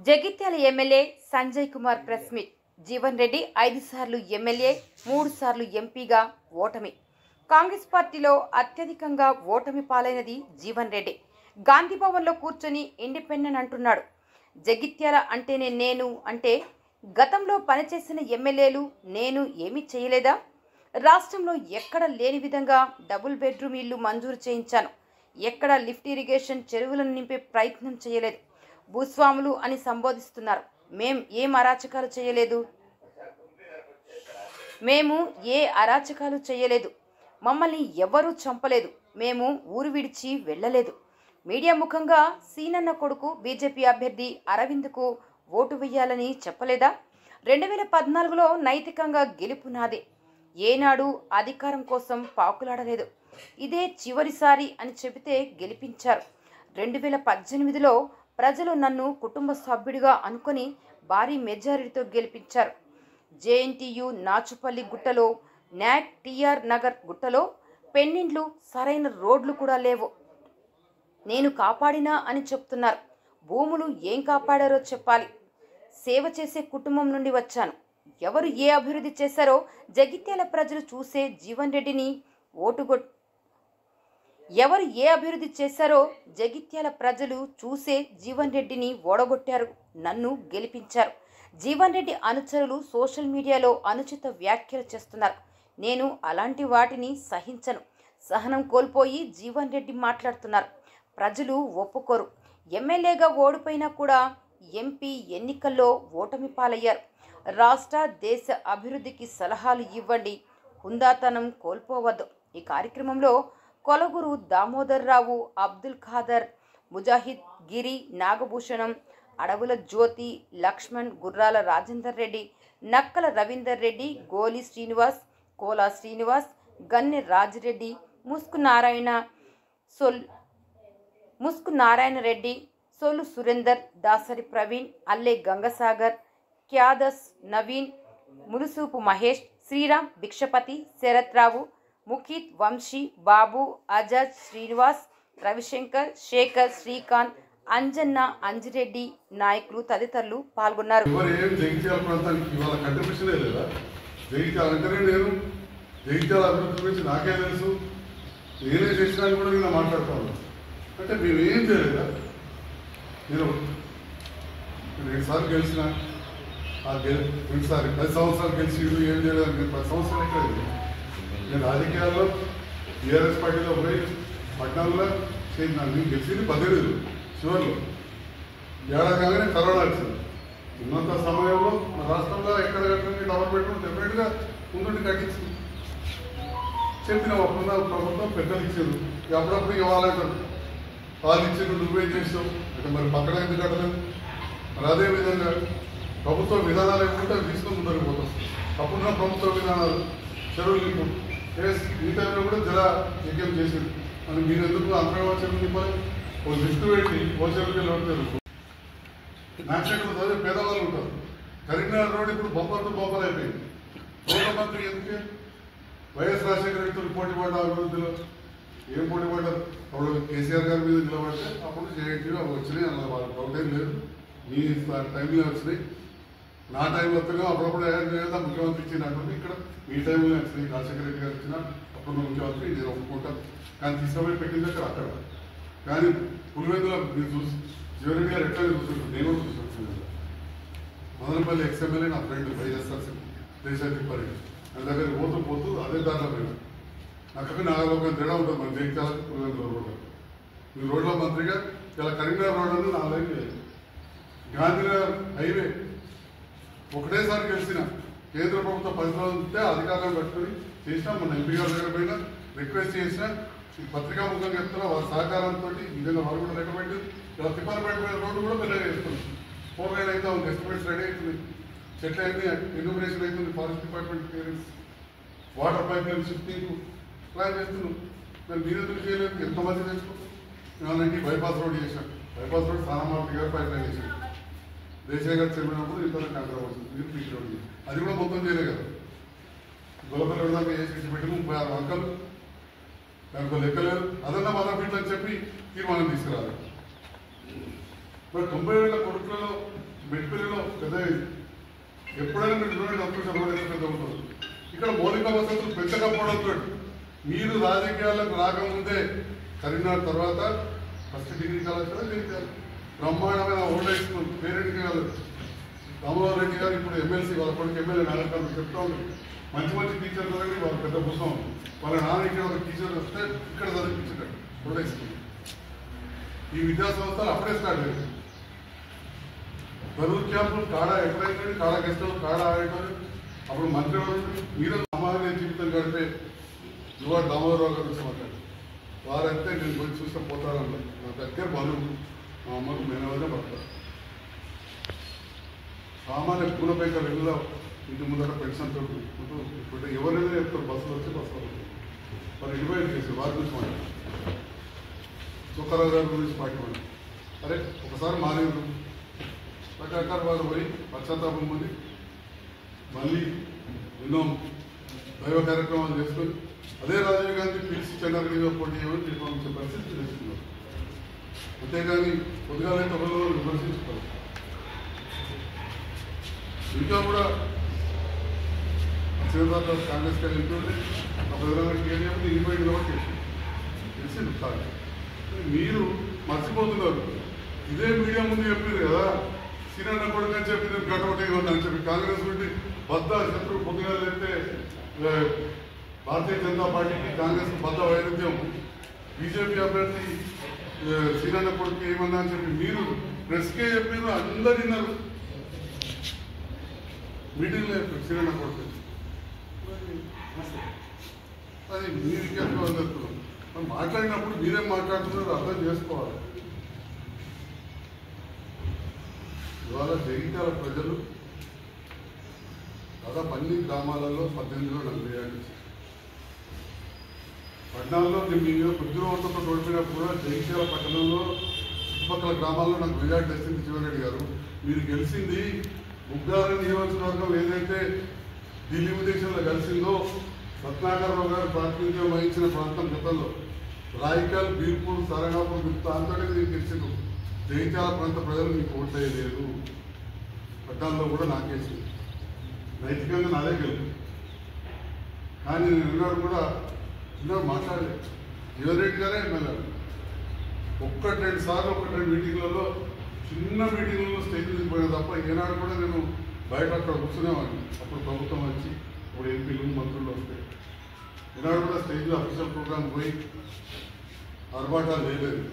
Jagtial MLA Sanjay Kumar press meet. Jeevan Reddy 5 సార్లు MLA, 3 సార్లు ఎంపీగా ఓటమి. కాంగ్రెస్ పార్టీలో అత్యధికంగా ఓటమి పాలైనది జీవన్ రెడ్డి. గాంధీ భవన్లో కూర్చొని ఇండిపెండెంట్ అంటున్నాడు. జగిత్యాల అంటేనే నేను అంటే గతంలో పనిచేసిన ఎమ్మెల్యేలు నేను ఏమీ చేయలేదా? రాష్ట్రంలో ఎక్కడ లేని విధంగా డబుల్ బెడ్రూమ్ ఇల్లు మంజూరు చేయించాను. ఎక్కడ లిఫ్ట్ ఇరిగేషన్ చెరువులను నింపే ప్రయత్నం చేయలేదు. భూస్వాములు అని సంబోధిస్తున్నారు. మేము ఏ అరాచకాలు చేయలేదు. మమ్మల్ని ఎవరూ చంపలేదు. మేము ఊరు విడిచి వెళ్ళలేదు. మీడియా ముఖంగా సీనన్న కొడుకు బీజేపీ అభ్యర్థి అరవింద్కు ఓటు వేయాలని చెప్పలేదా? 2014లో నైతికంగా గెలుపు నాదే. ఏనాడు అధికారం కోసం పాకులాడలేదు. ఇదే చివరిసారి అని చెబితే గెలిపించారు. 2018లో ప్రజలు నన్ను కుటుంబ సభ్యుడిగా అనుకొని భారీ మెజారిటీతో గెలిపించారు. జేఎన్టీయు నాచుపల్లి గుట్టలో, నాక్ టీఆర్ నగర్ గుట్టలో పెన్నిండ్లు, సరైన రోడ్లు కూడా లేవు. నేను కాపాడినా అని చెప్తున్నారు. భూములు ఏం కాపాడారో చెప్పాలి. సేవ చేసే కుటుంబం నుండి వచ్చాను. ఎవరు ఏ అభివృద్ధి చేశారో జగిత్యాల ప్రజలు చూసే జీవన్ రెడ్డిని ఓడగొట్టారు. నన్ను గెలిపించారు. జీవన్ రెడ్డి అనుచరులు సోషల్ మీడియాలో అనుచిత వ్యాఖ్యలు చేస్తున్నారు. నేను అలాంటి వాటిని సహించను. సహనం కోల్పోయి జీవన్ రెడ్డి మాట్లాడుతున్నారు. ప్రజలు ఒప్పుకోరు. ఎమ్మెల్యేగా ఓడిపోయినా కూడా ఎంపీ ఎన్నికల్లో ఓటమి పాలయ్యారు. రాష్ట్ర దేశ అభివృద్ధికి సలహాలు ఇవ్వండి. హుందాతనం కోల్పోవద్దు. ఈ కార్యక్రమంలో కొలగురు దామోదర్ రావు, అబ్దుల్ ఖాదర్, ముజాహిద్, గిరి, నాగభూషణం, అడవుల జ్యోతి, లక్ష్మణ్, గుర్రాల రాజేందర్ రెడ్డి, నక్కల రవీందర్ రెడ్డి, గోలి శ్రీనివాస్, కోలా శ్రీనివాస్, గన్నె రాజిరెడ్డి, ముస్కు నారాయణ రెడ్డి, సోలు సురేందర్, దాసరి ప్రవీణ్, అల్లె గంగసాగర్, క్యాదస్ నవీన్, ములుసూపు మహేష్, శ్రీరామ్, భిక్షపతి, శరత్ రావు, ముఖిత్, వంశీ, బాబు, అజాజ్, శ్రీనివాస్, రవిశంకర్, శేఖర్, శ్రీకాంత్, అంజన్న, అంజిరెడ్డి, నాయకులు తదితరులు పాల్గొన్నారు. జగిత్యాల అభివృద్ధి గురించి నాకే తెలుసు. నేనే చేసినా కూడా నేను మాట్లాడుతాను. అంటే మేము ఏం చేయలేదా? నేను 2 సార్లు గెలిచిన, 2 సార్లు 10 సంవత్సరాలు గెలిచి ఏం చేయలేదు. నేను 10 సంవత్సరాలు ఎక్కడ నేను రాజకీయాల్లో టీఆర్ఎస్ పార్టీలో పోయి పట్టణంలో చేసిన. నేను గెలిచింది 18 చివరిలో. ఏడాది కాగానే కరోనా వచ్చింది. ఉన్నంత సమయంలో మన రాష్ట్రంలో ఎక్కడ డబల్ బెడ్రూమ్ డెఫినెట్గా ముందుండి కట్టించింది. చెప్పిన అప్పుడున్న ప్రభుత్వం పెద్దలు ఇచ్చారు. అప్పుడప్పుడు ఇవ్వాలంటారు. వాళ్ళు ఇచ్చారు, నువ్వేం చేసావు అంటే మరి పక్కన ఎందుకు కట్టలేదు? మరి అదేవిధంగా ప్రభుత్వ విధానాలు ఏమంటే అవి తీసుకొని ముందరికి పోతాం. అప్పుడున్న ప్రభుత్వ విధానాలు చెరువులు ఈ టైంలో కూడా జల యజ్ఞం చేసింది. అని మీరు ఎందుకు అంతగా చెరువులు నింపాలి? ఓ లిఫ్ట్ పెట్టి ఓ చెరువుకి వెళ్ళి నాచకులు చదివే పేదవాళ్ళు ఉంటారు. కరీంనగర్ రోడ్ ఇప్పుడు బొబ్బర్ అయిపోయింది. రోడ్ల మంత్రి ఎందుకే వైఎస్ రాజశేఖర రెడ్డితో పోటీ పడ్డ అభివృద్ధిలో ఏం పోటీ పడ్డారు? అప్పుడు కేసీఆర్ గారి మీద నిలబడితే అప్పుడు జేఎన్టీ అవి వచ్చినాయి. అలా వాళ్ళకి డౌట్ ఏం లేదు. మీ టైంలో వచ్చినాయి. నా టైంలో వస్తేనే అప్పుడప్పుడు లేదా ముఖ్యమంత్రి ఇచ్చినటువంటి ఇక్కడ మీ టైంలో వచ్చినాయి. రాజశేఖర రెడ్డి గారు ఇచ్చిన అప్పుడు ముఖ్యమంత్రి నేను ఒప్పుకుంటాను. కానీ తీసుకుపోయి పెట్టింది అక్కడ. కానీ పులివెందులో మీరు చూసి జీవన్ రెడ్డి గారు ఎట్లా చూస్తుంటారు? నేను కూడా చూస్తున్నాను. మదనపల్లి ఎక్స్ఎమ్మెల్యే నా ఫ్రెండ్ వైఎస్ఆర్సీ దేశాధిపతి నా దగ్గర పోతూ అదే దారిలో పోయినా. నాకు నాగలోకం తేడా ఉంటుంది. మన జగిత్యాల పులివెందుల రోడ్డు. మీ రోడ్ల మంత్రిగా ఇలా కరీంనగర్ రోడ్ అని 4 లైన్లు లేదు. గాంధీనగర్ హైవే ఒకటేసారి గెలిచిన. కేంద్ర ప్రభుత్వం 10 రోజులు ఉంటే అధికారులను పట్టుకుని చేసినా. మన ఎంపీ గారి దగ్గర పోయినా రిక్వెస్ట్ చేసినా. ఈ పత్రికా ముఖంగా చెప్తున్నా వారి సహకారంతో ఈ విధంగా వారు కూడా రికమెండ్. ఇలా తిప్పలపేట రోడ్డు కూడా మెల్లగా చేస్తున్నాం. 4 లైన్ అయితే ఉంది. ఎస్టిమేట్స్ రెడీ అవుతుంది. చెట్లు అయింది, ఎన్యూమరేషన్ అవుతుంది. Forest department clearance, water pipe line shifting plan చేస్తున్నాం. మరి మీరు ఎందుకు చేయలేదు? ఎంతమంది తెచ్చుకుంటాం? ఏమన్నా బైపాస్ రోడ్ చేశాం. బైపాస్ రోడ్ సానామార్తి గారు పైప్ లైన్ చేశాం. దేశాయ గారు చెప్పినప్పుడు ఇంత కాంగ్రెస్ వచ్చింది. మీరు పీక్ రోడ్ అది కూడా మొత్తం చేయలే కదా. గొల్లపల్లి విధానం చేసి పెట్టి 36 అంకలు దానికి లెక్కలేదు. అదన్నా 100 ఫీట్లు అని చెప్పి తీర్మానం తీసుకురాలి. మరి 90,000 కొడుకులలో మెట్పల్లిలో పెద్ద ఎప్పుడైనా మీరు చూడండి అప్పుడు పెద్ద ఉంటుంది. ఇక్కడ మౌలిక వసతులు పెంచకపోవడంతో మీరు రాజకీయాలకు రాకముందే కరీంనగర్ తర్వాత ఫస్ట్ డిగ్రీ కళాశాల చేశారు. బ్రహ్మాండమైన ఓల్డ్ హై స్కూల్ పేరెంట్కి కాదు. రామరావు రెడ్డి గారు ఇప్పుడు ఎమ్మెల్సీ వాళ్ళ కొడుకు ఎమ్మెల్యే నాగరికాలు చెప్తా ఉంది. మంచి మంచి టీచర్లు అనేది వాళ్ళ పెద్ద పుస్తకం. వాళ్ళ నాన్న ఇక్కడ ఒక టీచర్ వస్తే ఇక్కడ చదివించాడు ఓల్డ్ హై స్కూల్. ఈ విద్యా సంస్థలు అప్పుడే స్టార్ట్ అయ్యాయి. బరువు క్యాంపులు కాడ ఎప్పుడైతే కాడ గెస్ట్ హౌస్ కాడ ఆడేటప్పుడు అప్పుడు మంత్రి మీరు సామాన్య జీవితం గడిపే యువ దామోదరరావు గారు వచ్చి మాట్లాడు. వారైతే నేను పోయి చూస్తే పోతారన్న నా దగ్గర బంధువు మా అమ్మకు మేనవదే పడతారు. సామాన్య పూలపైక వెళ్ళ ఇంటి ముందర పెన్షన్ తోటి ఇప్పుడు ఎవరైనా చెప్తారు బస్సులు వచ్చి బస్సులో మరి ఇన్వైట్ చేసి వారి గురించి మాట్లాడు. సుఖరావు గారి గురించి మాట్లాడు. అరే ఒకసారి మానేరు రకరకాల వాళ్ళు పోయి పశ్చాత్తాపం పొంది మళ్ళీ ఎన్నో దైవ కార్యక్రమాలు చేసుకొని అదే రాజీవ్ గాంధీ పిలిచి చెన్నారెడ్డిగా పోటీ చేయమని తీర్మానించే పరిస్థితి తెలుసుకున్నారు. అంతేగాని పొద్దుగాలైతే ఒకరు విమర్శించుకోవాలి. ఇంకా కూడా శ్రీనివాస కాంగ్రెస్ గారు ఎంతుంటే ఆ ప్రధానమంత్రి కేసీఆర్ ఇన్వైట్ కాబట్టి తెలిసింది కాదు. మీరు మర్చిపోతున్నారు. ఇదే మీడియా ముందు చెప్పారు కదా సీనన్న కొడుకు అని చెప్పి నేను గడవటే అని చెప్పి కాంగ్రెస్ నుండి బద్ద శత్రువు పొద్దుగా లేస్తే భారతీయ జనతా పార్టీకి కాంగ్రెస్ బద్ద వైరుధ్యం బీజేపీ అభ్యర్థి సీనన్న కొడుకు ఏమన్నా అని చెప్పి మీరు ప్రెస్కే చెప్పారు. అందరు విన్నారు. మీటింగ్లో చెప్పారు సీనన్న కొడుకు అది మీరుకి అందరు మాట్లాడినప్పుడు మీరేం మాట్లాడుతున్నారో అర్థం చేసుకోవాలి. ఇవాళ జగిత్యాల ప్రజలు దాదాపు అన్ని గ్రామాలలో 18లో 40 పట్టణాల్లో మీరు కొద్ది ఓట్లతో ఓడిపోయినప్పుడు కూడా జగిత్యాల పట్టణంలో చుట్టుపక్కల గ్రామాల్లో నాకు మెజార్టీ తెచ్చింది శివరెడ్డి గారు. మీరు గెలిచింది ఉగ్గార నియోజకవర్గం ఏదైతే ఢిల్లీ ఉద్దేశంలో కలిసిందో రత్నాకరరావు గారు ప్రాతినిధ్యం వహించిన ప్రాంతం గతంలో రాయికల్ బీర్పూర్ సరంగాపూర్ గుప్తా అంతటి నేను గెలిచింది. జగిత్యాల ప్రాంత ప్రజలు మీకు ఓట్లేదు. పట్టణాల్లో కూడా నాకేసింది. నైతికంగా నాదే గెలుపు. కానీ నేను ఎన్నాడు కూడా ఎన్నాడు మాట్లాడలేదు. జీవన్రెడ్డి గారే వెళ్ళాడు. 1-2 సార్లు 1-2 మీటింగ్లలో చిన్న మీటింగ్లలో స్టేజ్ మీద పోయినా తప్ప ఏనాడు కూడా నేను బయట అక్కడ కూర్చునేవాడిని. అప్పుడు ప్రభుత్వం వచ్చి ఇప్పుడు ఎంపీలు మంత్రులు వస్తాయి. ఈనాడు కూడా స్టేజ్లో అఫీషియల్ ప్రోగ్రామ్ పోయి ఆర్భాటాలు చేయలేదు.